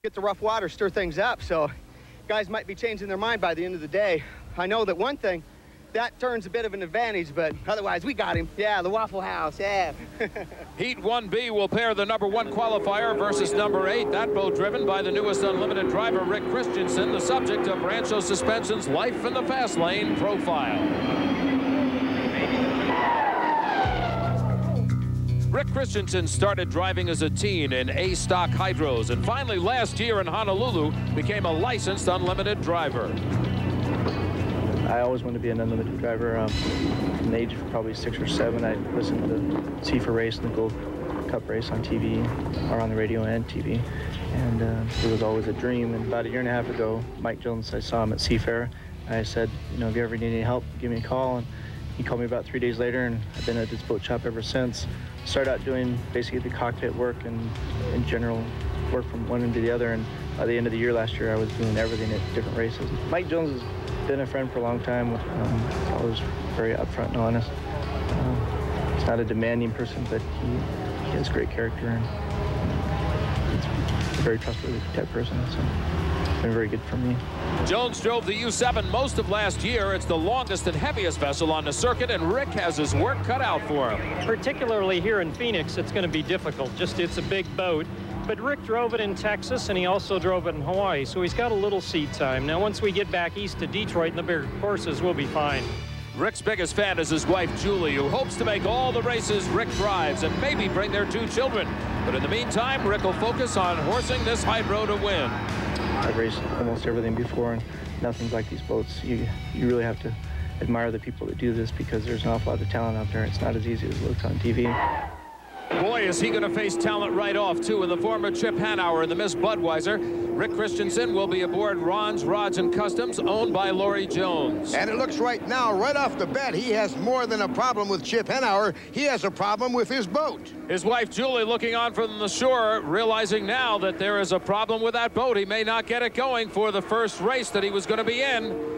Get the rough water, stir things up, so guys might be changing their mind by the end of the day. I know that one thing, that turns a bit of an advantage, but otherwise we got him. Yeah, the Waffle House, yeah. Heat 1B will pair the #1 qualifier versus #8. That boat driven by the newest Unlimited driver, Rick Christensen, the subject of Rancho Suspension's Life in the Fast Lane profile. Rick Christensen started driving as a teen in A-stock hydros, and finally last year in Honolulu became a licensed Unlimited driver. I always wanted to be an Unlimited driver. From the age of probably 6 or 7, I listened to SEAFA race and the Gold Cup race on TV, or on the radio and TV. And it was always a dream. And about a 1.5 years ago, Mike Jones, I saw him at Seafair. I said, you know, if you ever need any help, give me a call. And he called me about 3 days later, and I've been at this boat shop ever since. Started out doing basically the cockpit work and in general work from one end to the other. And by the end of the year last year, I was doing everything at different races. Mike Jones has been a friend for a long time. Always very upfront and honest. He's not a demanding person, but he has great character, and he's a very trustworthy type person. So it's been very good for me. Jones drove the U-7 most of last year. It's the longest and heaviest vessel on the circuit, and Rick has his work cut out for him. Particularly here in Phoenix, it's going to be difficult. It's a big boat. But Rick drove it in Texas, and he also drove it in Hawaii, so he's got a little seat time. Now, once we get back east to Detroit and the bigger courses, we'll be fine. Rick's biggest fan is his wife, Julie, who hopes to make all the races Rick drives and maybe bring their 2 children. But in the meantime, Rick will focus on horsing this hydro to win. I've raced almost everything before, and nothing's like these boats. You really have to admire the people that do this, because there's an awful lot of talent out there. It's not as easy as it looks on TV. Boy, is he going to face talent right off, too, in the form of Chip Hanauer in the Miss Budweiser. Rick Christensen will be aboard Ron's Rods and Customs, owned by Laurie Jones. And it looks right now, right off the bat, he has more than a problem with Chip Hanauer. He has a problem with his boat. His wife, Julie, looking on from the shore, realizing now that there is a problem with that boat. He may not get it going for the first race that he was going to be in.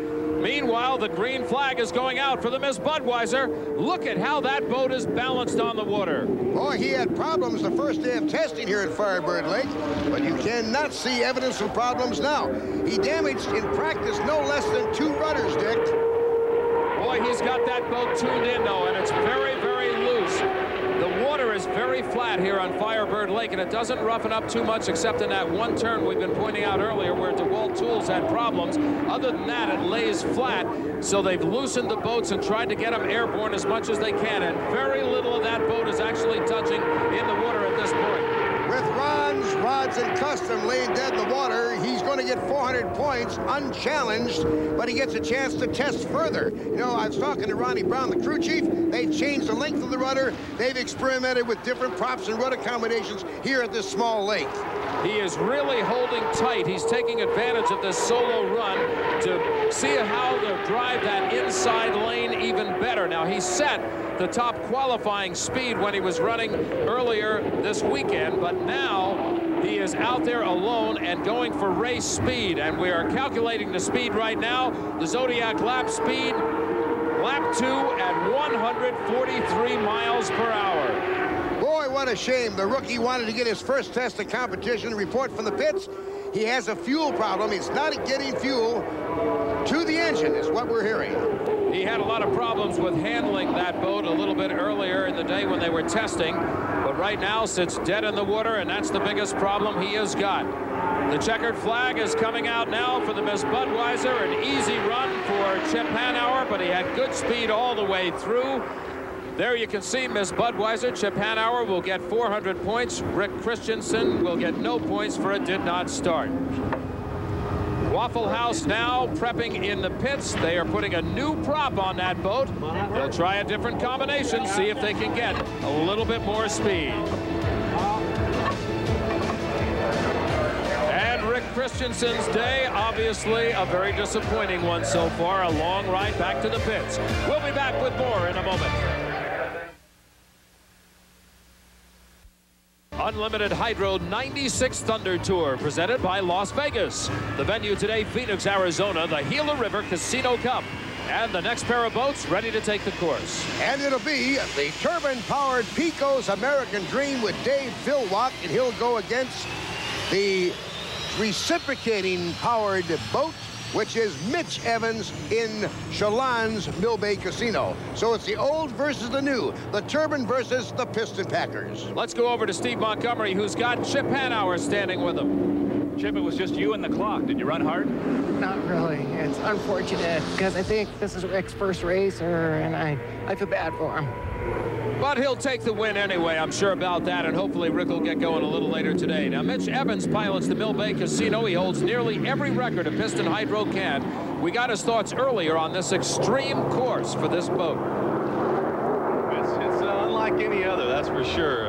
Meanwhile, the green flag is going out for the Miss Budweiser. Look at how that boat is balanced on the water. Boy, he had problems the first day of testing here at Firebird Lake, but you cannot see evidence of problems now. He damaged in practice no less than 2 rudders, Dick. Boy, he's got that boat tuned in, though, and it's very, very loose. The water is very flat here on Firebird Lake, and it doesn't roughen up too much except in that one turn we've been pointing out earlier where DeWalt Tools had problems. Other than that, it lays flat, so they've loosened the boats and tried to get them airborne as much as they can, and very little of that boat is actually touching in the water at this point. With Ron's Rods and Custom laying dead in the water, he's going to get 400 points unchallenged, but he gets a chance to test further. You know, I was talking to Ronnie Brown, the crew chief. They've changed the length of the rudder. They've experimented with different props and rudder combinations here at this small lake. He is really holding tight. He's taking advantage of this solo run to see how to drive that inside lane even better. Now, he set the top qualifying speed when he was running earlier this weekend, but now he is out there alone and going for race speed, and we are calculating the speed right now. The Zodiac lap speed, lap 2 at 143 miles per hour. Boy, what a shame. The rookie wanted to get his first test of competition. Report from the pits, he has a fuel problem. He's not getting fuel to the engine, is what we're hearing. He had a lot of problems with handling that boat a little bit earlier in the day when they were testing, but right now sits dead in the water, and that's the biggest problem he has got. The checkered flag is coming out now for the Miss Budweiser. An easy run for Chip Hanauer, but he had good speed all the way through. There you can see Miss Budweiser. Chip Hanauer will get 400 points. Rick Christensen will get no points for a did not start. Waffle House now prepping in the pits. They are putting a new prop on that boat. They'll try a different combination, see if they can get a little bit more speed. And Rick Christensen's day, obviously a very disappointing one so far. A long ride back to the pits. We'll be back with more in a moment. Unlimited Hydro 96 Thunder Tour presented by Las Vegas. The venue today, Phoenix, Arizona, the Gila River Casino Cup. And the next pair of boats ready to take the course. And it'll be the turbine-powered Pico's American Dream with Dave Philwatt, and he'll go against the reciprocating powered boat, which is Mitch Evans in Chelan's Mill Bay Casino. So it's the old versus the new, the turbine versus the piston packers. Let's go over to Steve Montgomery, who's got Chip Hanauer standing with him. Chip, it was just you and the clock. Did you run hard? Not really. It's unfortunate because I think this is Rick's first race, and I feel bad for him. But he'll take the win anyway, I'm sure about that, and hopefully Rick will get going a little later today. Now, Mitch Evans pilots the Mill Bay Casino. He holds nearly every record a piston hydro can. We got his thoughts earlier on this extreme course for this boat. It's unlike any other, that's for sure.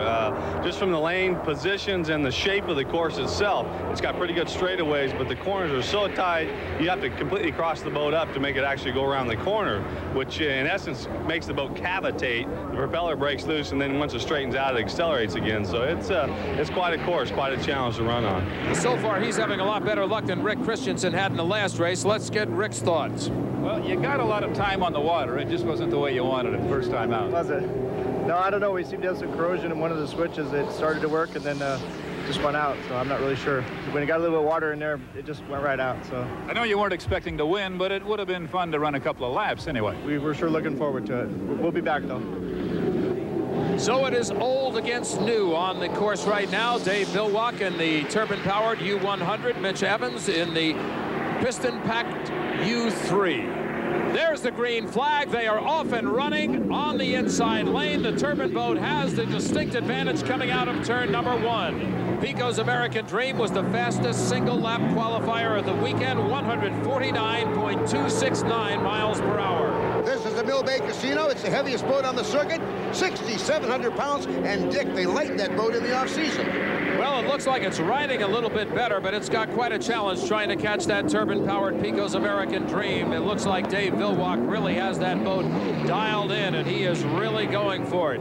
Just from the lane positions and the shape of the course itself, it's got pretty good straightaways, but the corners are so tight, you have to completely cross the boat up to make it actually go around the corner, which in essence makes the boat cavitate. The propeller breaks loose, and then once it straightens out, it accelerates again. So it's quite a course, quite a challenge to run on. So far, he's having a lot better luck than Rick Christensen had in the last race. Let's get Rick's thoughts. Well, you got a lot of time on the water. It just wasn't the way you wanted it first time out. Was it? No, I don't know. We seemed to have some corrosion in one of the switches. It started to work and then just went out, so I'm not really sure. When it got a little bit of water in there, it just went right out. So I know you weren't expecting to win, but it would have been fun to run a couple of laps anyway. we were sure looking forward to it. We'll be back, though. So it is old against new on the course right now. Dave Bilwak in the turbine-powered U100. Mitch Evans in the piston-packed U3. There's the green flag. They are off and running on the inside lane. The turbine boat has the distinct advantage coming out of turn number 1. Pico's American Dream was the fastest single-lap qualifier of the weekend, 149.269 miles per hour. This is the Mill Bay Casino. It's the heaviest boat on the circuit, 6,700 pounds. And Dick, they lighten that boat in the off-season. Well, it looks like it's riding a little bit better, but it's got quite a challenge trying to catch that turbine-powered Pico's American Dream. It looks like Dave Bilwak really has that boat dialed in, and he is really going for it.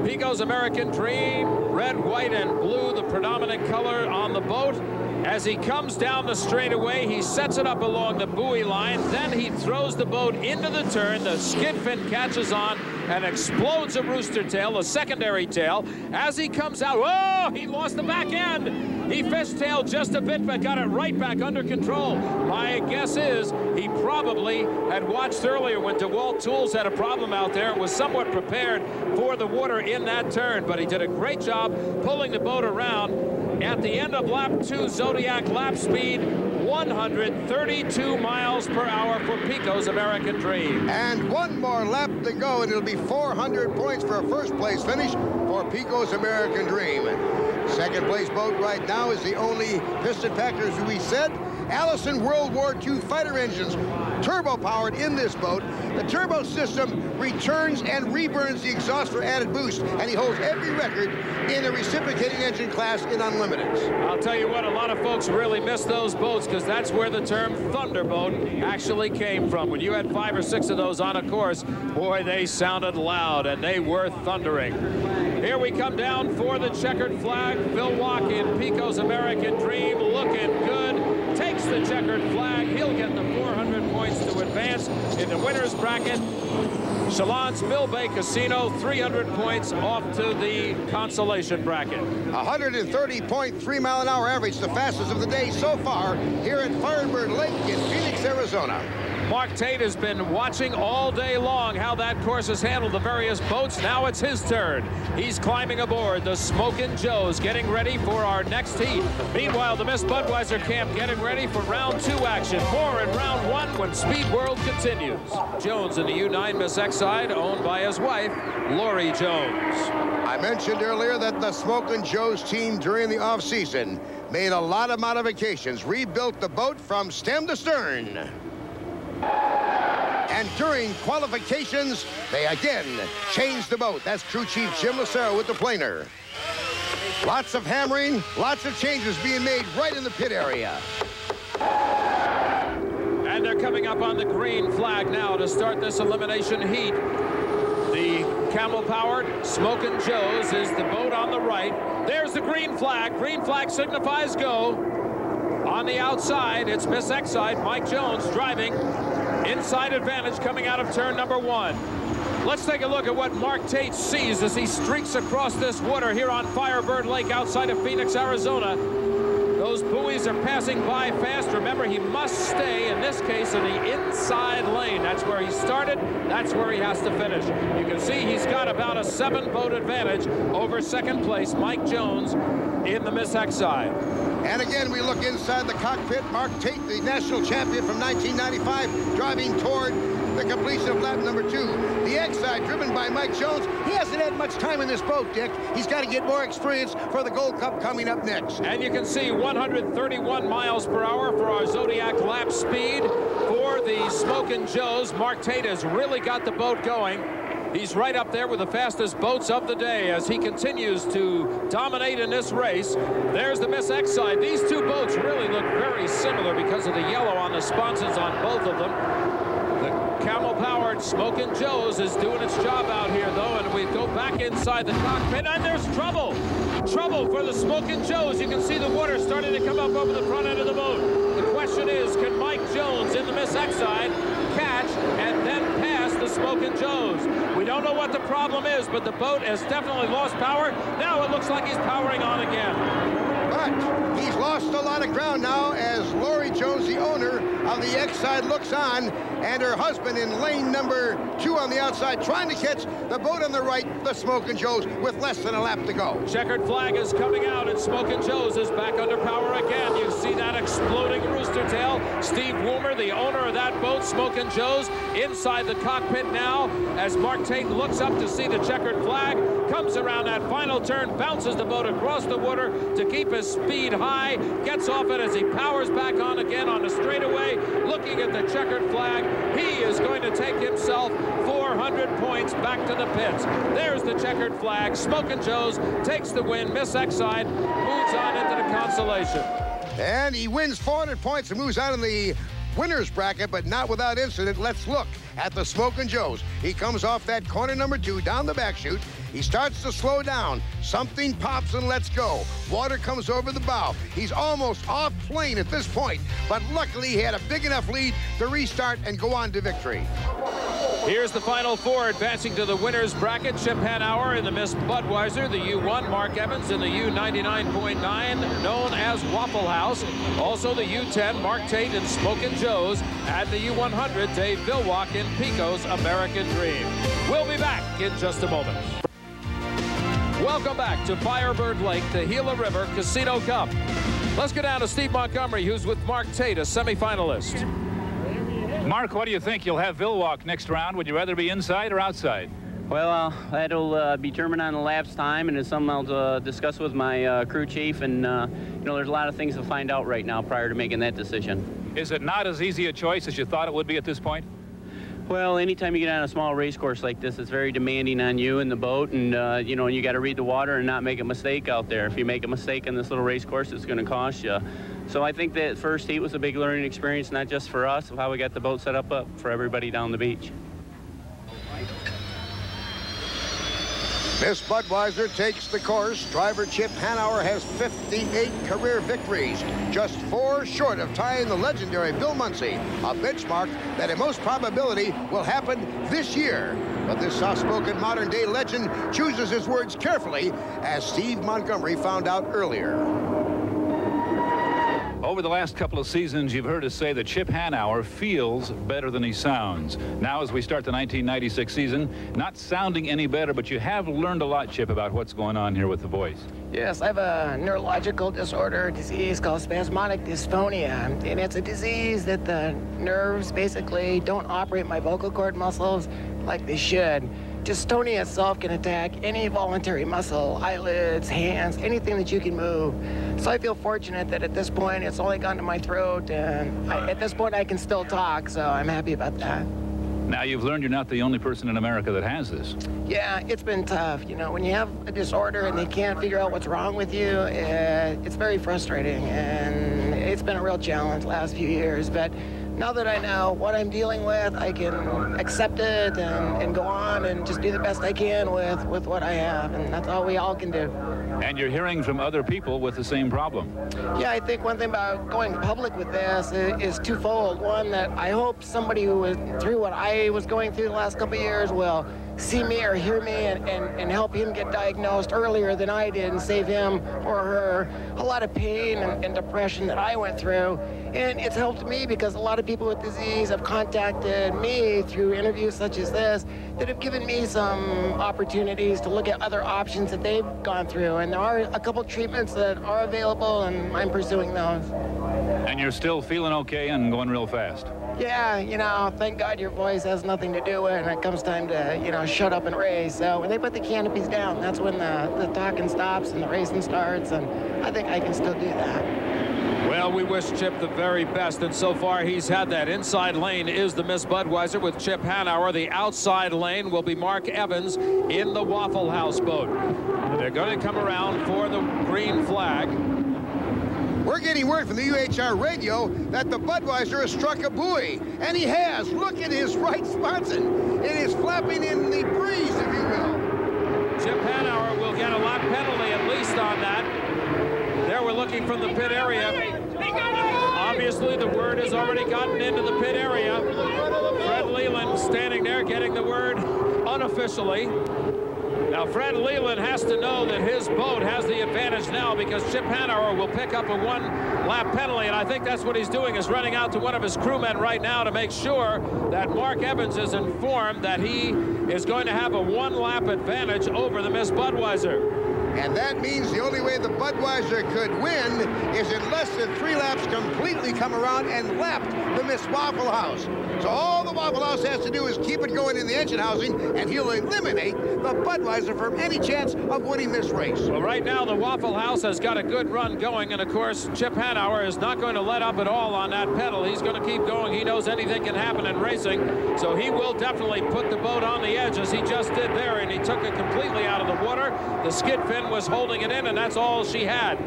Pico's American Dream, red, white, and blue, the predominant color on the boat. As he comes down the straightaway, he sets it up along the buoy line. Then he throws the boat into the turn. The skid fin catches on and explodes a rooster tail, a secondary tail. As he comes out, oh, he lost the back end. He fishtailed just a bit, but got it right back under control. My guess is he probably had watched earlier when DeWalt Tools had a problem out there and was somewhat prepared for the water in that turn. But he did a great job pulling the boat around. At the end of lap 2, Zodiac lap speed, 132 miles per hour for Pico's American Dream. And one more lap to go, and it'll be 400 points for a first-place finish for Pico's American Dream. Second-place boat right now is the only piston packer, as we said. Allison World War II fighter engines, turbo-powered in this boat. The turbo system returns and reburns the exhaust for added boost, and he holds every record in the reciprocating engine class in Unlimiteds. I'll tell you what, a lot of folks really miss those boats because that's where the term Thunderboat actually came from. When you had 5 or 6 of those on a course, boy, they sounded loud, and they were thundering. Here we come down for the checkered flag. Bilwak in Pico's American Dream, looking good. Takes the checkered flag. He'll get the 400 points to advance in the winner's bracket. Chelan's Mill Bay Casino, 300 points off to the consolation bracket. 130.3 mile an hour average, the fastest of the day so far here at Firebird Lake in Phoenix, Arizona. Mark Tate has been watching all day long how that course has handled the various boats. Now it's his turn. He's climbing aboard the Smokin' Joe's, getting ready for our next heat. Meanwhile, the Miss Budweiser camp getting ready for round 2 action. More in round 1 when Speed World continues. Jones in the U9 Miss X side, owned by his wife, Lori Jones. I mentioned earlier that the Smokin' Joe's team during the off-season made a lot of modifications, rebuilt the boat from stem to stern. And during qualifications, they again changed the boat. That's crew chief Jim Lucero with the planer. Lots of hammering, lots of changes being made right in the pit area. And they're coming up on the green flag now to start this elimination heat. The camel-powered Smokin' Joe's is the boat on the right. There's the green flag. Green flag signifies go. On the outside, it's Miss X side, Mike Jones driving. Inside advantage coming out of turn number 1. Let's take a look at what Mark Tate sees as he streaks across this water here on Firebird Lake outside of Phoenix, Arizona. The Those buoys are passing by fast. Remember, he must stay, in this case, in the inside lane. That's where he started. That's where he has to finish. You can see he's got about a 7-boat advantage over second place, Mike Jones, in the Miss Exide. And again, we look inside the cockpit. Mark Tate, the national champion from 1995, driving toward the completion of lap number 2. The Exide, driven by Mike Jones. He hasn't had much time in this boat, Dick. He's got to get more experience for the Gold Cup coming up next. And you can see 131 miles per hour for our Zodiac lap speed for the Smokin' Joes. Mark Tate has really got the boat going. He's right up there with the fastest boats of the day as he continues to dominate in this race. There's the Miss Exide. These two boats really look very similar because of the yellow on the sponsons on both of them. Camel-powered Smokin' Joe's is doing its job out here, though, and we go back inside the cockpit, and there's trouble. Trouble for the Smokin' Joe's. You can see the water starting to come up over the front end of the boat. The question is, can Mike Jones in the Miss Exide catch and then pass the Smokin' Joe's? We don't know what the problem is, but the boat has definitely lost power. Now it looks like he's powering on again. But he's lost a lot of ground now as Lori Jones, the owner of the Exide, looks on, and her husband in lane number 2 on the outside trying to catch the boat on the right, the Smokin' Joe's, with less than a lap to go. Checkered flag is coming out, and Smokin' Joe's is back under power again. You see that exploding rooster tail. Steve Woomer, the owner of that boat, Smokin' Joe's, inside the cockpit now as Mark Tate looks up to see the checkered flag, comes around that final turn, bounces the boat across the water to keep his speed high, gets off it as he powers back on again on the straightaway, looking at the checkered flag. He is going to take himself 400 points back to the pits. There's the checkered flag. Smokin' Joe's takes the win. Miss Exide moves on into the consolation. And he wins 400 points and moves out in the winner's bracket, but not without incident. Let's look at the Smokin' Joe's. He comes off that corner number 2 down the back chute. He starts to slow down. Something pops and lets go. Water comes over the bow. He's almost off plane at this point, but luckily he had a big enough lead to restart and go on to victory. Here's the final 4 advancing to the winner's bracket. Chip Hanauer in the Miss Budweiser, the U1, Mark Evans in the U99.9, known as Waffle House. Also the U10, Mark Tate and Smokin' Joe's. And the U100, Dave Vilwalk in Pico's American Dream. We'll be back in just a moment. Welcome back to Firebird Lake, the Gila River Casino Cup. Let's go down to Steve Montgomery, who's with Mark Tate, a semifinalist. Mark, what do you think? You'll have Vilwalk next round. Would you rather be inside or outside? Well, that'll be determined on the lapse time, and it's something I'll discuss with my crew chief. And, you know, there's a lot of things to find out right now prior to making that decision. Is it not as easy a choice as you thought it would be at this point? Well, anytime you get on a small race course like this, it's very demanding on you and the boat, and you know, you got to read the water and not make a mistake out there. If you make a mistake on this little race course, it's going to cost you. So I think that first heat was a big learning experience, not just for us, of how we got the boat set up for everybody down the beach. Miss Budweiser takes the course. Driver Chip Hanauer has 58 career victories, just 4 short of tying the legendary Bill Munsey, a benchmark that in most probability will happen this year. But this soft-spoken modern-day legend chooses his words carefully, as Steve Montgomery found out earlier. Over the last couple of seasons, you've heard us say that Chip Hanauer feels better than he sounds. Now, as we start the 1996 season, not sounding any better, but you have learned a lot, Chip, about what's going on here with the voice. Yes, I have a neurological disease called spasmodic dysphonia, and it's a disease that the nerves basically don't operate my vocal cord muscles like they should. Dystonia itself can attack any voluntary muscle, eyelids, hands, anything that you can move. So I feel fortunate that at this point it's only gone to my throat, and at this point I can still talk, so I'm happy about that. Now you've learned you're not the only person in America that has this. Yeah, it's been tough. You know, when you have a disorder and they can't figure out what's wrong with you, it's very frustrating, and it's been a real challenge the last few years. But now that I know what I'm dealing with, I can accept it and go on and just do the best I can with what I have, and that's all we all can do. And you're hearing from other people with the same problem. Yeah, I think one thing about going public with this is twofold. One, that I hope somebody who went through what I was going through the last couple of years will see me or hear me and help him get diagnosed earlier than I did and save him or her a lot of pain and depression that I went through. And it's helped me because a lot of people with disease have contacted me through interviews such as this that have given me some opportunities to look at other options that they've gone through. And there are a couple treatments that are available, and I'm pursuing those. And you're still feeling okay and going real fast? Yeah, you know, thank God your voice has nothing to do with it when it comes time to, you know, shut up and race. So when they put the canopies down, that's when the talking stops and the racing starts, and I think I can still do that. Well, we wish Chip the very best, and so far he's had that. Inside lane is the Miss Budweiser with Chip Hanauer. The outside lane will be Mark Evans in the Waffle House boat. They're going to come around for the green flag. We're getting word from the UHR radio that the Budweiser has struck a buoy, and he has. Look at his right sponson. It is flapping in the breeze, if you will. Chip Hanauer will get a lap penalty at least on that. There we're looking from the pit area. Obviously, the word has already gotten into the pit area. Fred Leland standing there getting the word unofficially. Now, Fred Leland has to know that his boat has the advantage now because Chip Hanauer will pick up a one-lap penalty, and I think that's what he's doing, is running out to one of his crewmen right now to make sure that Mark Evans is informed that he is going to have a one-lap advantage over the Miss Budweiser. And that means the only way the Budweiser could win is in less than 3 laps completely come around and lap the Miss Waffle House. So all the Waffle House has to do is keep it going in the engine housing, and he'll eliminate the Budweiser from any chance of winning this race. Well, right now the Waffle House has got a good run going, and of course Chip Hanauer is not going to let up at all on that pedal. He's going to keep going. He knows anything can happen in racing, so he will definitely put the boat on the edge as he just did there, and he took it completely out of the water. The skid fin was holding it in, and that's all she had.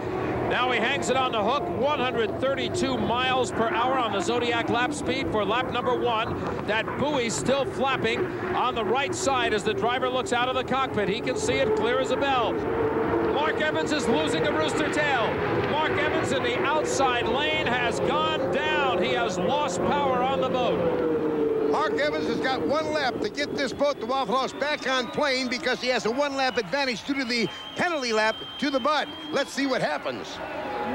Now he hangs it on the hook, 132 miles per hour on the Zodiac lap speed for lap number 1. That buoy still flapping on the right side as the driver looks out of the cockpit. He can see it clear as a bell. Mark Evans is losing a rooster tail. Mark Evans in the outside lane has gone down. He has lost power on the boat. Mark Evans has got 1 lap to get this boat, the Waffle House, back on plane because he has a 1-lap advantage due to the penalty lap to the Bud. Let's see what happens.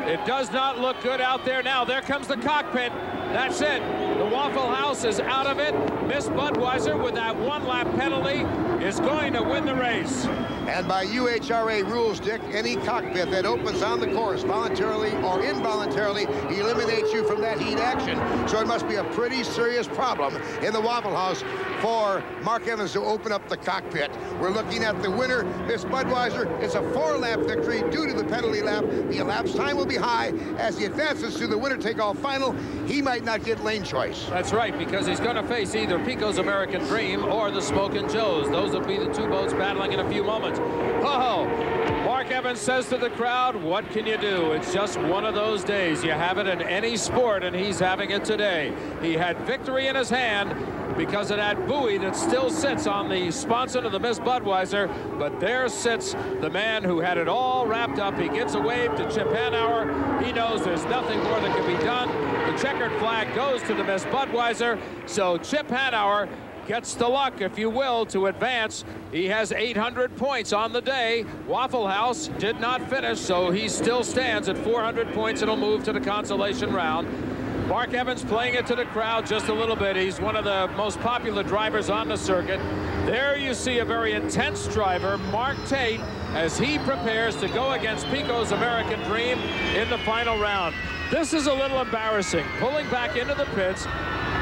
It does not look good out there now. There comes the cockpit. That's it. The Waffle House is out of it. Miss Budweiser, with that 1-lap penalty, is going to win the race. And by UHRA rules, Dick, any cockpit that opens on the course voluntarily or involuntarily eliminates you from that heat action. So it must be a pretty serious problem in the Waffle House for Mark Evans to open up the cockpit. We're looking at the winner, Miss Budweiser. It's a 4-lap victory due to the penalty lap. The elapsed time will be high. As he advances to the winner-take-all final, he might not get lane choice. That's right, because he's going to face either Pico's American Dream or the Smokin' Joe's. Those will be the 2 boats battling in a few moments. Oh, Mark Evans says to the crowd, what can you do? It's just one of those days. You have it in any sport, and he's having it today. He had victory in his hand because of that buoy that still sits on the sponson of the Miss Budweiser, but there sits the man who had it all wrapped up. He gives a wave to Chip Hanauer. He knows there's nothing more that can be done. The checkered flag goes to the Miss Budweiser, so Chip Hanauer gets the luck, if you will, to advance. He has 800 points on the day. Waffle House did not finish, so he still stands at 400 points. It'll move to the consolation round. Mark Evans playing it to the crowd just a little bit. He's one of the most popular drivers on the circuit. There you see a very intense driver, Mark Tate, as he prepares to go against Pico's American Dream in the final round. This is a little embarrassing. Pulling back into the pits,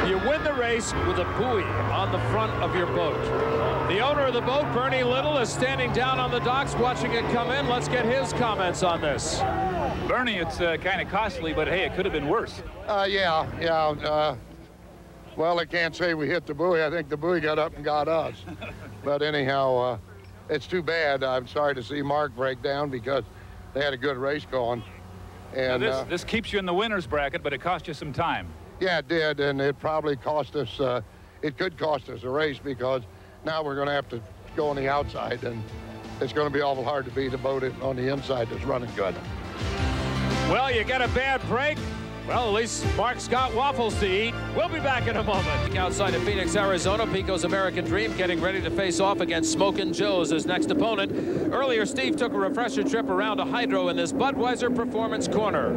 you win the race with a buoy on the front of your boat. The owner of the boat, Bernie Little, is standing down on the docks watching it come in. Let's get his comments on this. Bernie, it's kind of costly, but hey, it could have been worse. Yeah. Well, I can't say we hit the buoy. I think the buoy got up and got us. But anyhow, it's too bad. I'm sorry to see Mark break down because they had a good race going. And this keeps you in the winner's bracket, but it cost you some time. Yeah, it did, and it probably cost us, it could cost us a race because now we're going to have to go on the outside, and it's going to be awful hard to beat a boat on the inside that's running good. Well, you get a bad break. Well, at least Mark's got waffles to eat. We'll be back in a moment. Outside of Phoenix, Arizona, Pico's American Dream getting ready to face off against Smokin' Joe's as next opponent. Earlier, Steve took a refresher trip around a hydro in this Budweiser Performance Corner.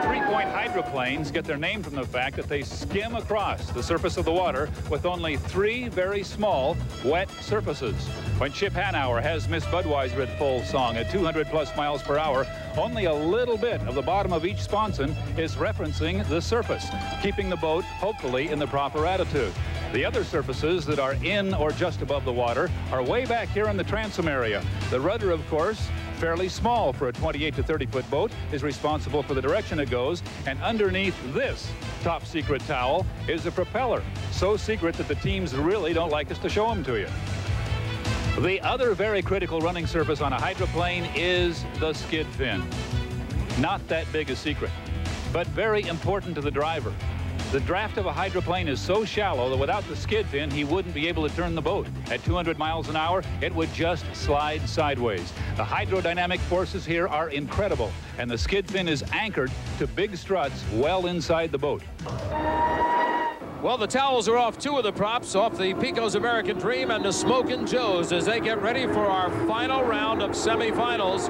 Three-point hydroplanes get their name from the fact that they skim across the surface of the water with only 3 very small wet surfaces. When Chip Hanauer has Miss Budweiser at full song at 200+ miles per hour, only a little bit of the bottom of each sponson is referencing the surface, keeping the boat hopefully in the proper attitude. The other surfaces that are in or just above the water are way back here in the transom area. The rudder, of course, fairly small for a 28 to 30-foot boat, is responsible for the direction it goes, and underneath this top secret towel is a propeller, so secret that the teams really don't like us to show them to you. The other very critical running surface on a hydroplane is the skid fin. Not that big a secret, but very important to the driver. The draft of a hydroplane is so shallow that without the skid fin, he wouldn't be able to turn the boat. At 200 miles an hour, it would just slide sideways. The hydrodynamic forces here are incredible, and the skid fin is anchored to big struts well inside the boat. Well, the towels are off 2 of the props, off the Pico's American Dream and the Smokin' Joe's as they get ready for our final round of semifinals.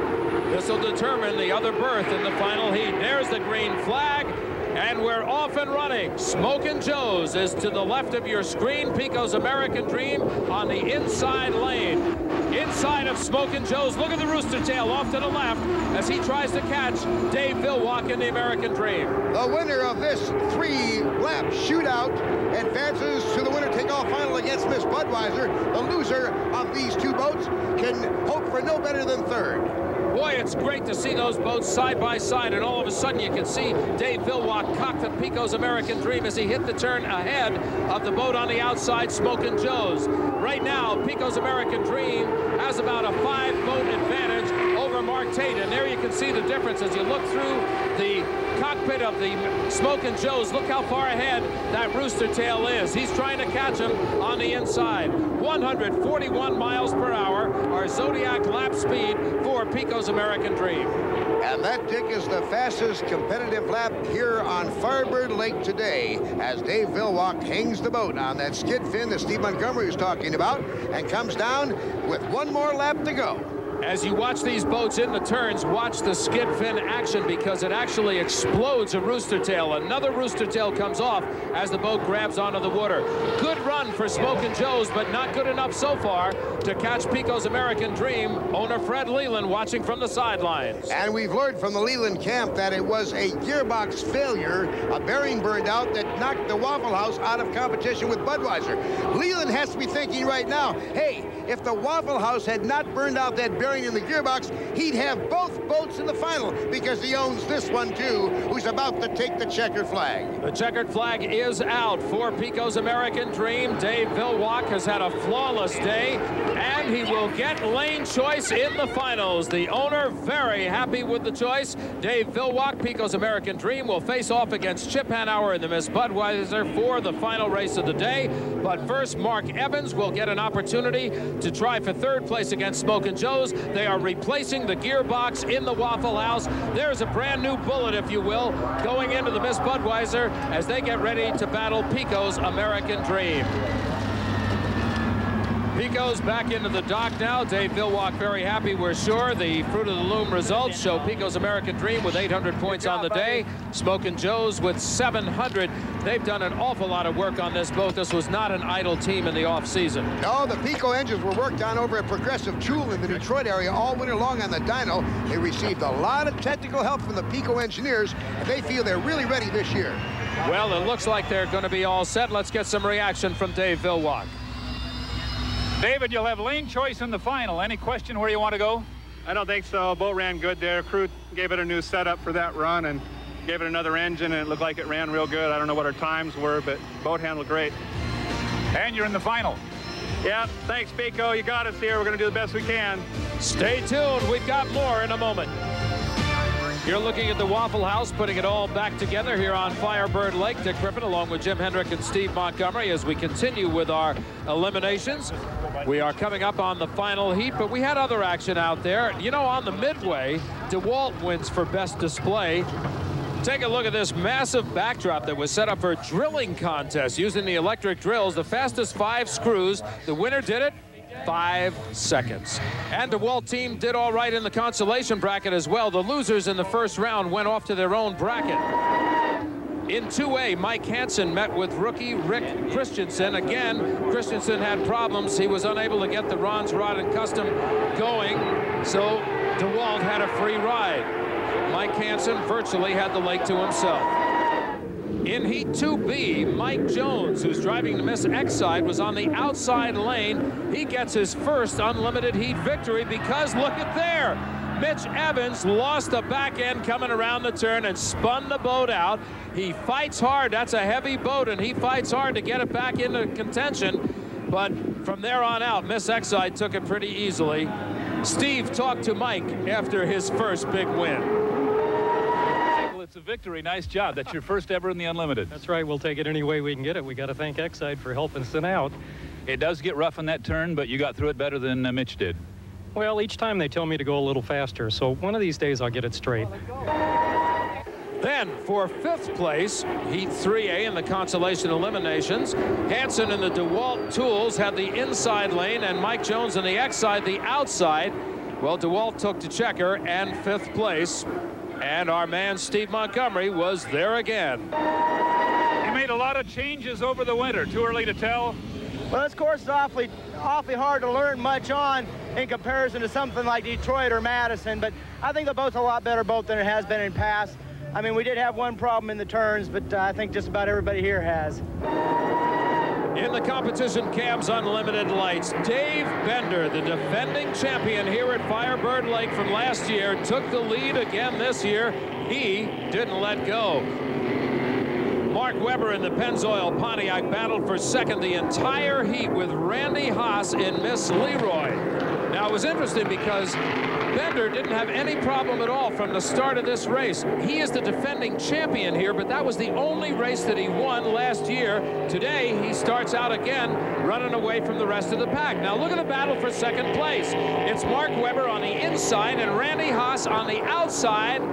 This will determine the other berth in the final heat. There's the green flag. And we're off and running. Smokin' Joe's is to the left of your screen. Pico's American Dream on the inside lane. Inside of Smokin' Joe's, look at the rooster tail off to the left as he tries to catch Dave Villwock in the American Dream. The winner of this 3-lap shootout advances to the winner-take-all final against Miss Budweiser. The loser of these 2 boats can hope for no better than 3rd. Boy, it's great to see those boats side by side, and all of a sudden you can see Dave Villwock cock the Pico's American Dream as he hit the turn ahead of the boat on the outside, Smokin' Joe's. Right now, Pico's American Dream has about a 5-boat advantage over Mark Tate, and there you can see the difference as you look through the cockpit of the Smokin' Joe's. Look how far ahead that rooster tail is. He's trying to catch him on the inside. 141 miles per hour, our Zodiac lap speed for Pico's American Dream. And that, Dick, is the fastest competitive lap here on Firebird Lake today as Dave Villwock hangs the boat on that skid fin that Steve Montgomery was talking about and comes down with 1 more lap to go. As you watch these boats in the turns, watch the skid fin action because it actually explodes a rooster tail. Another rooster tail comes off as the boat grabs onto the water. Good run for Smokin' Joe's, but not good enough so far to catch Pico's American Dream. Owner Fred Leland watching from the sidelines. And we've learned from the Leland camp that it was a gearbox failure, a bearing burned out that knocked the Waffle House out of competition with Budweiser. Leland has to be thinking right now, hey, if the Waffle House had not burned out that bearing in the gearbox, he'd have both boats in the final because he owns this one too, who's about to take the checkered flag. The checkered flag is out for Pico's American Dream. Dave Villwock has had a flawless day, and he will get lane choice in the finals. The owner very happy with the choice. Dave Villwock, Pico's American Dream, will face off against Chip Hanauer in the Miss Budweiser for the final race of the day. But first, Mark Evans will get an opportunity to try for 3rd place against Smokin' Joe's. They are replacing the gearbox in the Waffle House. There's a brand new bullet, if you will, going into the Miss Budweiser as they get ready to battle Pico's American Dream. Pico's back into the dock now. Dave Villwock very happy, we're sure. The Fruit of the Loom results show Pico's American Dream with 800 points on the day. Smokin' Joe's with 700. They've done an awful lot of work on this boat. This was not an idle team in the off-season. No, the Pico engines were worked on over at Progressive Tool in the Detroit area all winter long on the dyno. They received a lot of technical help from the Pico engineers, and they feel they're really ready this year. Well, it looks like they're going to be all set. Let's get some reaction from Dave Villwock. David, you'll have lane choice in the final. Any question where you want to go? I don't think so. Boat ran good there. Crew gave it a new setup for that run and gave it another engine, and it looked like it ran real good. I don't know what our times were, but boat handled great. And you're in the final. Yeah, thanks, Pico. You got us here. We're going to do the best we can. Stay tuned. We've got more in a moment. You're looking at the Waffle House, putting it all back together here on Firebird Lake. Dick Griffin along with Jim Hendrick and Steve Montgomery as we continue with our eliminations. We are coming up on the final heat, but we had other action out there. You know, on the midway, DeWalt wins for best display. Take a look at this massive backdrop that was set up for a drilling contest using the electric drills. The fastest 5 screws. The winner did it 5 seconds. And the DeWalt team did all right in the consolation bracket as well. The losers in the first round went off to their own bracket. In 2A, Mike Hansen met with rookie Rick Christensen. Again, Christensen had problems. He was unable to get the Ron's Rod and Custom going, so DeWalt had a free ride. Mike Hansen virtually had the lake to himself. In Heat 2B, Mike Jones, who's driving the Miss X side, was on the outside lane. He gets his first unlimited heat victory because look at there. Mitch Evans lost the back end coming around the turn and spun the boat out. He fights hard. That's a heavy boat, and he fights hard to get it back into contention. But from there on out, Miss X side took it pretty easily. Steve talked to Mike after his first big win. Well, it's a victory. Nice job. That's your first ever in the Unlimited. That's right. We'll take it any way we can get it. We got to thank X-Side for helping us out. It does get rough on that turn, but you got through it better than Mitch did. Well, each time they tell me to go a little faster, so one of these days I'll get it straight. Then for 5th place, Heat 3A in the consolation eliminations, Hansen and the DeWalt Tools had the inside lane, and Mike Jones and the X side the outside. Well, DeWalt took to checker and 5th place, and our man Steve Montgomery was there again. He made a lot of changes over the winter. Too early to tell? Well, this course is awfully hard to learn much on in comparison to something like Detroit or Madison, but I think the boat's a lot better boat than it has been in past. I mean, we did have one problem in the turns, but I think just about everybody here has. In the competition cams unlimited lights, Dave Bender, the defending champion here at Firebird Lake from last year, took the lead again this year. He didn't let go. Mark Webber in the Pennzoil Pontiac battled for second the entire heat with Randy Haas in Miss Leroy. Now, it was interesting because Bender didn't have any problem at all from the start of this race. He is the defending champion here, but that was the only race that he won last year. Today, he starts out again, running away from the rest of the pack. Now, look at the battle for second place. It's Mark Webber on the inside and Randy Haas on the outside.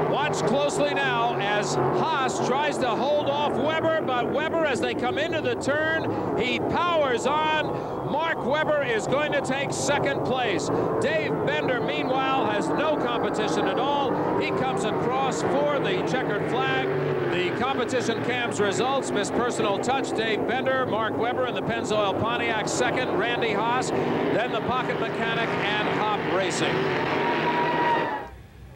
Watch closely now as Haas tries to hold off Webber, but Webber, as they come into the turn, he powers on. Mark Webber is going to take second place. Dave Bender, meanwhile, has no competition at all. He comes across for the checkered flag. The competition cams results, Miss Personal Touch, Dave Bender, Mark Webber in the Pennzoil Pontiac second, Randy Haas, then the Pocket Mechanic and Hop Racing.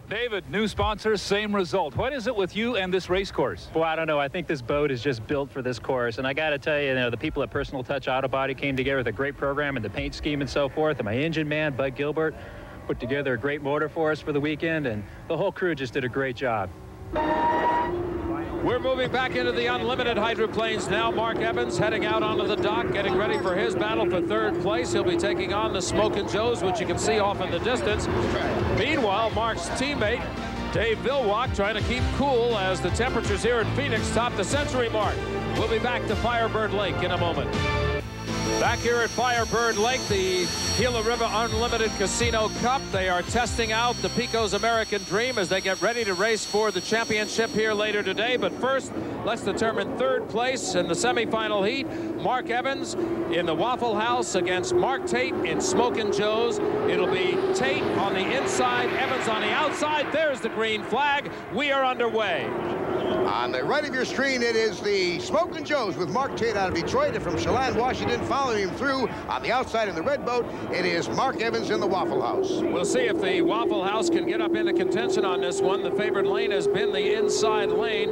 David, new sponsor, same result. What is it with you and this race course? Well, I don't know. I think this boat is just built for this course. And I got to tell you, the people at Personal Touch Auto Body came together with a great program and the paint scheme and so forth. And my engine man, Bud Gilbert, put together a great motor for us for the weekend. And the whole crew just did a great job. We're moving back into the unlimited hydroplanes now. Mark Evans heading out onto the dock, getting ready for his battle for third place. He'll be taking on the Smokin' Joes, which you can see off in the distance. Meanwhile, Mark's teammate, Dave Vilwalk, trying to keep cool as the temperatures here in Phoenix top the century mark. We'll be back to Firebird Lake in a moment. Back here at Firebird Lake, the Gila River Unlimited Casino Cup. They are testing out the Pico's American Dream as they get ready to race for the championship here later today. But first, let's determine third place in the semifinal heat. Mark Evans in the Waffle House against Mark Tate in Smokin' Joe's. It'll be Tate on the inside, Evans on the outside. There's the green flag. We are underway. On the right of your screen, it is the Smokin' Joe's with Mark Tate out of Detroit, and from Chelan, Washington, following him through on the outside in the red boat, it is Mark Evans in the Waffle House. We'll see if the Waffle House can get up into contention on this one. The favored lane has been the inside lane.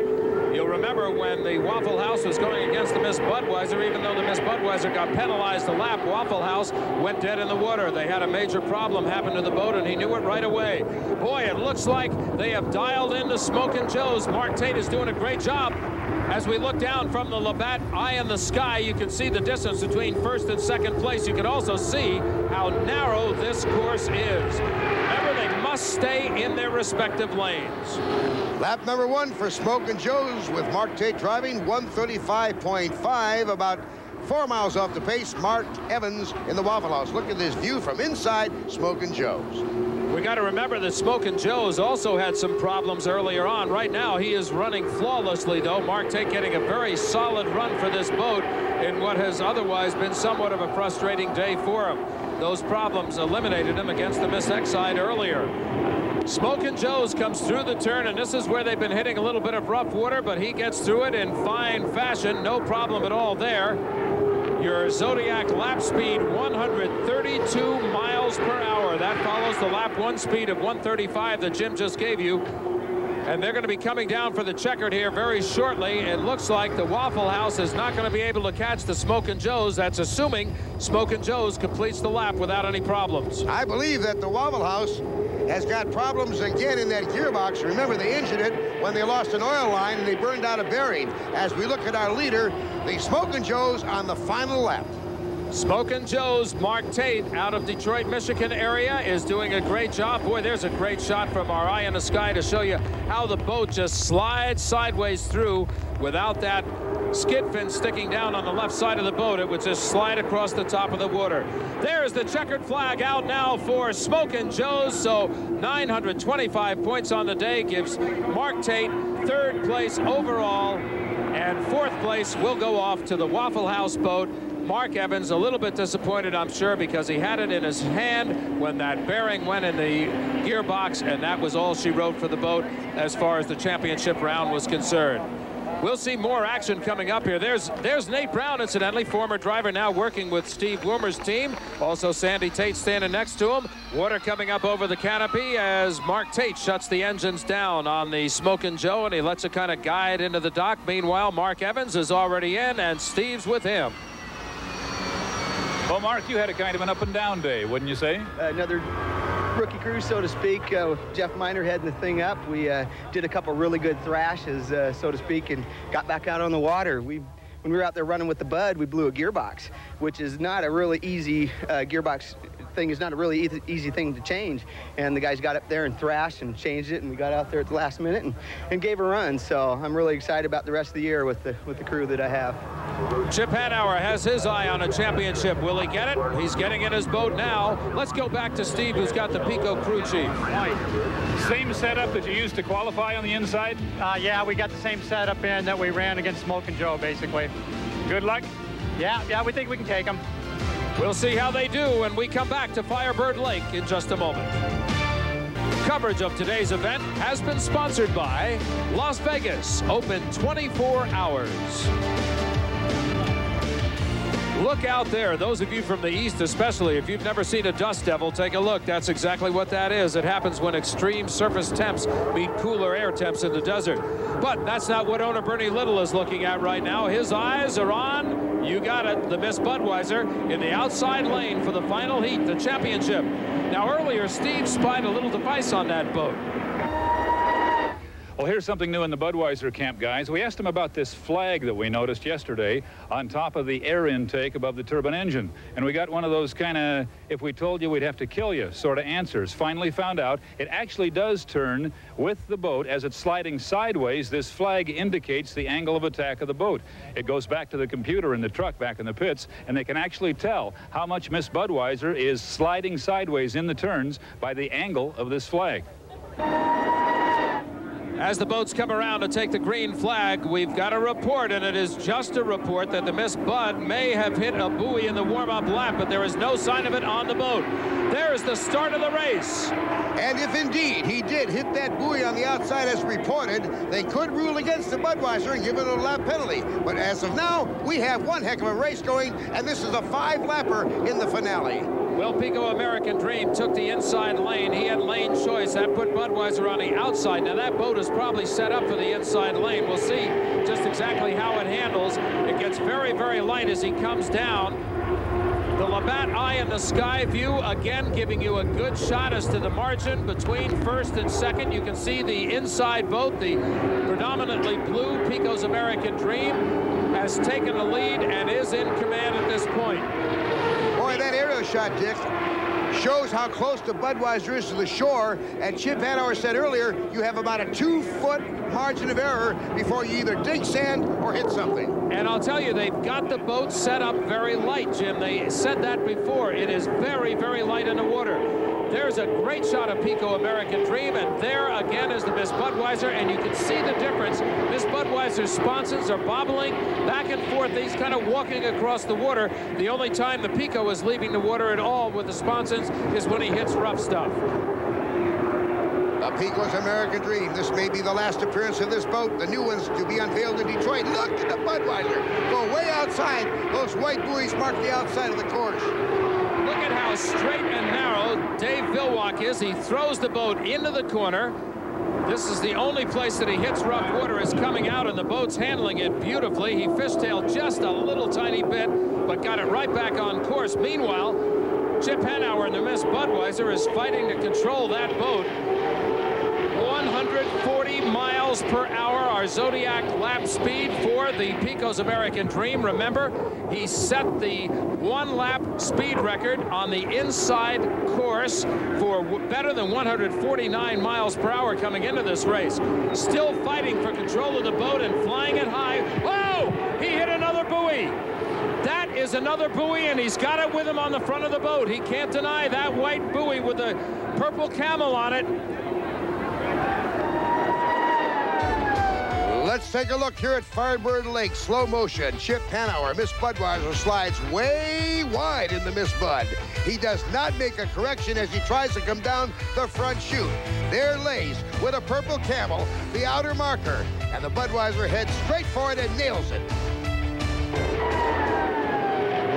You'll remember when the Waffle House was going against the Miss Budweiser, even though the Miss Budweiser got penalized a lap, Waffle House went dead in the water. They had a major problem happen to the boat, and he knew it right away. Boy, it looks like they have dialed into Smokin' Joe's. Mark Tate is doing a great job. As we look down from the Labatt Eye in the Sky, you can see the distance between first and second place. You can also see how narrow this course is. Remember, they must stay in their respective lanes. Lap number one for Smokin' Joe's with Mark Tate driving 135.5, about 4 miles off the pace. Mark Evans in the Waffle House. Look at this view from inside Smokin' Joe's. We got to remember that Smokin' Joe's also had some problems earlier on. Right now, he is running flawlessly, though. Mark Tate getting a very solid run for this boat in what has otherwise been somewhat of a frustrating day for him. Those problems eliminated him against the Miss Exide earlier. Smokin' Joe's comes through the turn, and this is where they've been hitting a little bit of rough water, but he gets through it in fine fashion. No problem at all there. Your Zodiac lap speed, 132 miles per hour. That follows the lap 1 speed of 135 that Jim just gave you. And they're going to be coming down for the checkered here very shortly. It looks like the Waffle House is not going to be able to catch the Smokin' Joe's. That's assuming Smokin' Joe's completes the lap without any problems. I believe that the Waffle House has got problems again in that gearbox. Remember, they injured it when they lost an oil line and they burned out a bearing. As we look at our leader, the Smokin' Joe's on the final lap. Smokin' Joe's, Mark Tate out of Detroit, Michigan area is doing a great job. Boy, there's a great shot from our eye in the sky to show you how the boat just slides sideways through without that skid fin sticking down on the left side of the boat. It would just slide across the top of the water. There's the checkered flag out now for Smokin' Joe's. So 925 points on the day gives Mark Tate 3rd place overall, and 4th place will go off to the Waffle House boat. Mark Evans a little bit disappointed, I'm sure, because he had it in his hand when that bearing went in the gearbox, and that was all she wrote for the boat as far as the championship round was concerned. We'll see more action coming up here. There's Nate Brown, incidentally, former driver, now working with Steve Woomer's team. Also Sandy Tate standing next to him. Water coming up over the canopy as Mark Tate shuts the engines down on the Smokin' Joe, and he lets it kind of guide into the dock. Meanwhile, Mark Evans is already in, and Steve's with him. Well, Mark, you had a kind of an up-and-down day, wouldn't you say? Another rookie cruise, so to speak. Jeff Miner heading the thing up. We did a couple really good thrashes, so to speak, and got back out on the water. When we were out there running with the Bud, we blew a gearbox, which is not a really easy gearbox thing. Is not a really easy thing to change. And the guys got up there and thrashed and changed it, and we got out there at the last minute and gave a run. So I'm really excited about the rest of the year with the crew that I have. Chip Hanauer has his eye on a championship. Will he get it? He's getting in his boat now. Let's go back to Steve, who's got the Pico crew chief. Same setup that you used to qualify on the inside? Yeah, we got the same setup in that we ran against Smokin' Joe, basically. Good luck? Yeah, we think we can take them. We'll see how they do when we come back to Firebird Lake in just a moment. Coverage of today's event has been sponsored by Las Vegas, open 24 hours. Look out there, those of you from the east especially, if you've never seen a dust devil, take a look. That's exactly what that is. It happens when extreme surface temps meet cooler air temps in the desert. But that's not what owner Bernie Little is looking at right now. His eyes are on, you got it, the Miss Budweiser in the outside lane for the final heat, the championship. Now earlier, Steve spied a little device on that boat. Well, here's something new in the Budweiser camp, guys. We asked them about this flag that we noticed yesterday on top of the air intake above the turbine engine. And we got one of those kind of, if we told you we'd have to kill you sort of answers. Finally found out it actually does turn with the boat. As it's sliding sideways, this flag indicates the angle of attack of the boat. It goes back to the computer in the truck back in the pits, and they can actually tell how much Miss Budweiser is sliding sideways in the turns by the angle of this flag. As the boats come around to take the green flag, we've got a report, and it is just a report that the Miss Bud may have hit a buoy in the warm-up lap, but there is no sign of it on the boat. There is the start of the race. And if indeed he did hit that buoy on the outside as reported, they could rule against the Budweiser and give it a lap penalty. But as of now, we have one heck of a race going, and this is a 5-lapper in the finale. Well, Pico American Dream took the inside lane. He had lane choice. That put Budweiser on the outside. Now, that boat is probably set up for the inside lane. We'll see just exactly how it handles. It gets very, very light as he comes down. The Labatt eye in the sky view, again, giving you a good shot as to the margin between first and second. You can see the inside boat, the predominantly blue Pico's American Dream, has taken the lead and is in command at this point. Boy, that aerial shot, Dick, shows how close the Budweiser is to the shore. And Chip Hanauer said earlier, you have about a 2-foot margin of error before you either dig sand or hit something. And I'll tell you, they've got the boat set up very light, Jim. They said that before. It is very, very light in the water. There's a great shot of Pico American Dream, and there again is the Miss Budweiser, and you can see the difference. Miss Budweiser's sponsons are bobbling back and forth. He's kind of walking across the water. The only time the Pico is leaving the water at all with the sponsons is when he hits rough stuff. The Pico's American Dream. This may be the last appearance of this boat. The new one's to be unveiled in Detroit. Look at the Budweiser go way outside. Those white buoys mark the outside of the course. Look at how straight and narrow Dave Vilwalk is. He throws the boat into the corner. This is the only place that he hits rough water is coming out, and the boat's handling it beautifully. He fishtailed just a little tiny bit, but got it right back on course. Meanwhile, Chip Hanauer in the Miss Budweiser is fighting to control that boat. 140 miles per hour, our Zodiac lap speed for the Pico's American Dream. Remember, he set the one-lap speed record on the inside course for better than 149 miles per hour coming into this race. Still fighting for control of the boat and flying it high. Oh, he hit another buoy. That is another buoy, and he's got it with him on the front of the boat. He can't deny that white buoy with the purple camel on it. Let's take a look here at Firebird Lake, slow motion. Chip Hanauer, Miss Budweiser, slides way wide in the Miss Bud. He does not make a correction as he tries to come down the front chute. There lays, with a purple camel, the outer marker, and the Budweiser heads straight for it and nails it.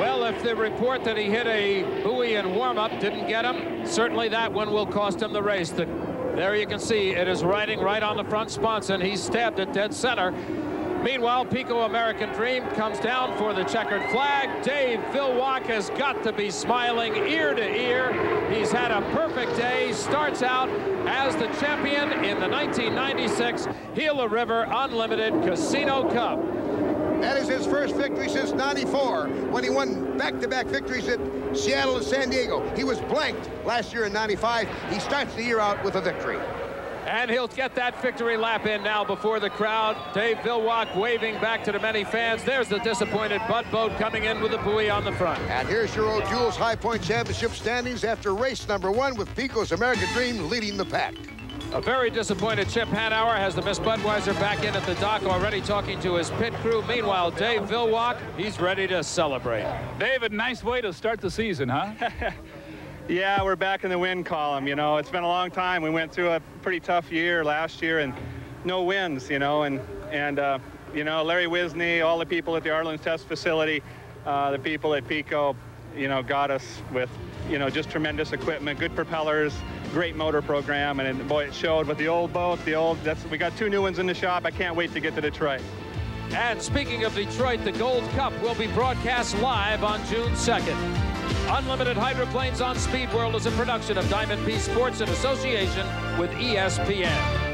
Well, if the report that he hit a buoy in warm-up didn't get him, certainly that one will cost him the race. There you can see it is riding right on the front sponson. He's stabbed it dead center. Meanwhile, Pico American Dream comes down for the checkered flag. Dave Vilwalk has got to be smiling ear to ear. He's had a perfect day. Starts out as the champion in the 1996 Gila River Unlimited Casino Cup. That is his first victory since '94, when he won back-to-back victories at Seattle and San Diego. He was blanked last year in '95. He starts the year out with a victory. And he'll get that victory lap in now before the crowd. Dave Vilwalk waving back to the many fans. There's the disappointed Bud boat coming in with a buoy on the front. And here's your O'Jules High Point Championship standings after race number 1, with Pico's American Dream leading the pack. A very disappointed Chip Hanauer has the Miss Budweiser back in at the dock, already talking to his pit crew. Meanwhile, Dave Vilwalk, he's ready to celebrate. David, nice way to start the season, huh? Yeah, we're back in the win column. You know, it's been a long time. We went through a pretty tough year last year and no wins, you know, and you know, Larry Wisney, all the people at the Arlen's Test Facility, the people at Pico, you know, got us with, you know, just tremendous equipment, good propellers, great motor program, and boy, it showed with the old boat, we got 2 new ones in the shop. I can't wait to get to Detroit. And speaking of Detroit, the Gold Cup will be broadcast live on June 2nd. Unlimited Hydroplanes on Speed World is a production of Diamond P Sports in association with ESPN.